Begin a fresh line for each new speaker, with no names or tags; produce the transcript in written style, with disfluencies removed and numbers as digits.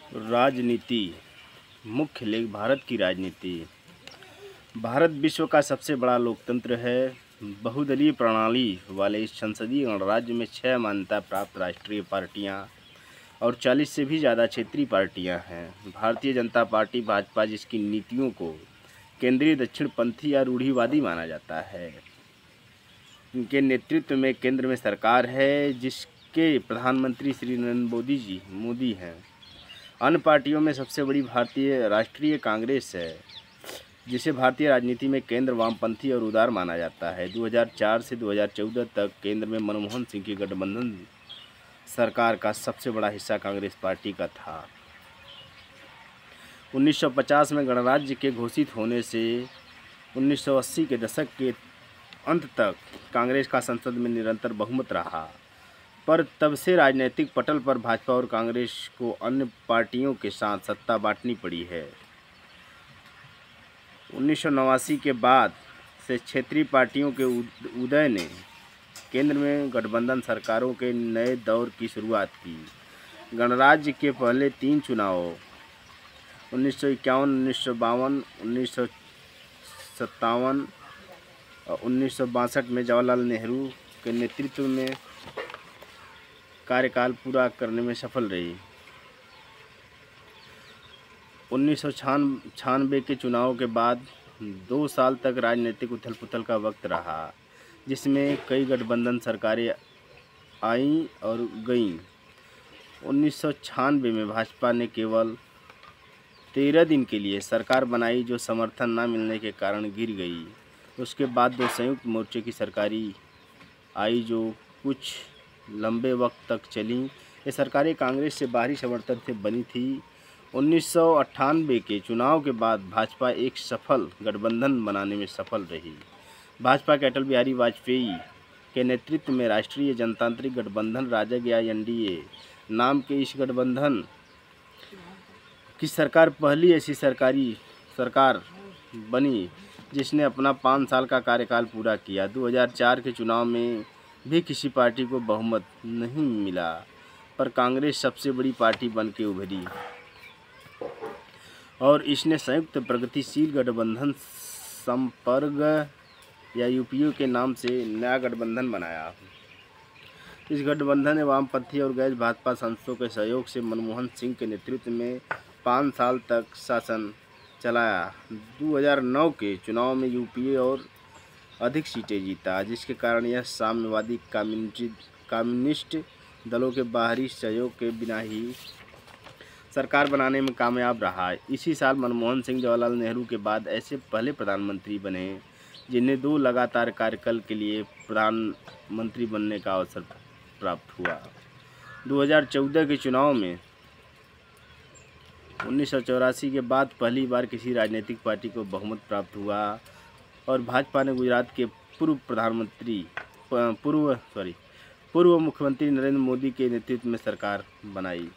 राजनीति। मुख्य लेख। भारत की राजनीति। भारत विश्व का सबसे बड़ा लोकतंत्र है। बहुदलीय प्रणाली वाले इस संसदीय गणराज्य में 6 मान्यता प्राप्त राष्ट्रीय पार्टियां और 40 से भी ज़्यादा क्षेत्रीय पार्टियां हैं। भारतीय जनता पार्टी भाजपा, जिसकी नीतियों को केंद्रीय दक्षिणपंथी या रूढ़िवादी माना जाता है, इनके नेतृत्व में केंद्र में सरकार है, जिसके प्रधानमंत्री श्री नरेंद्र मोदी हैं। अन्य पार्टियों में सबसे बड़ी भारतीय राष्ट्रीय कांग्रेस है, जिसे भारतीय राजनीति में केंद्र वामपंथी और उदार माना जाता है। 2004 से 2014 तक केंद्र में मनमोहन सिंह की गठबंधन सरकार का सबसे बड़ा हिस्सा कांग्रेस पार्टी का था। 1950 में गणराज्य के घोषित होने से 1980 के दशक के अंत तक कांग्रेस का संसद में निरंतर बहुमत रहा, पर तब से राजनीतिक पटल पर भाजपा और कांग्रेस को अन्य पार्टियों के साथ सत्ता बांटनी पड़ी है। 1989 के बाद से क्षेत्रीय पार्टियों के उदय ने केंद्र में गठबंधन सरकारों के नए दौर की शुरुआत की। गणराज्य के पहले 3 चुनाव 1951, 1952, 1957 और 1962 में जवाहरलाल नेहरू के नेतृत्व में कार्यकाल पूरा करने में सफल रही। 1996 के चुनाव के बाद 2 साल तक राजनीतिक उथल-पुथल का वक्त रहा, जिसमें कई गठबंधन सरकारें आईं और गईं। 1996 में भाजपा ने केवल 13 दिन के लिए सरकार बनाई, जो समर्थन न मिलने के कारण गिर गई। उसके बाद 2 संयुक्त मोर्चे की सरकारें आई, जो कुछ लंबे वक्त तक चलीं। ये सरकारें कांग्रेस से बाहरी समर्थन से बनी थी। 1998 के चुनाव के बाद भाजपा एक सफल गठबंधन बनाने में सफल रही। भाजपा के अटल बिहारी वाजपेयी के नेतृत्व में राष्ट्रीय जनतांत्रिक गठबंधन राजग या एनडीए नाम के इस गठबंधन की सरकार पहली ऐसी सरकार बनी जिसने अपना 5 साल का कार्यकाल पूरा किया। 2004 के चुनाव में भी किसी पार्टी को बहुमत नहीं मिला, पर कांग्रेस सबसे बड़ी पार्टी बन के उभरी और इसने संयुक्त प्रगतिशील गठबंधन संपर्क या यूपीए के नाम से नया गठबंधन बनाया। इस गठबंधन ने वामपंथी और गैर भाजपा सांसदों के सहयोग से मनमोहन सिंह के नेतृत्व में 5 साल तक शासन चलाया। 2009 के चुनाव में यूपीए और अधिक सीटें जीता, जिसके कारण यह साम्यवादी कम्युनिस्ट दलों के बाहरी सहयोग के बिना ही सरकार बनाने में कामयाब रहा। इसी साल मनमोहन सिंह जवाहरलाल नेहरू के बाद ऐसे पहले प्रधानमंत्री बने जिन्हें 2 लगातार कार्यकाल के लिए प्रधानमंत्री बनने का अवसर प्राप्त हुआ। 2014 के चुनाव में 1984 के बाद पहली बार किसी राजनीतिक पार्टी को बहुमत प्राप्त हुआ और भाजपा ने गुजरात के पूर्व मुख्यमंत्री नरेंद्र मोदी के नेतृत्व में सरकार बनाई।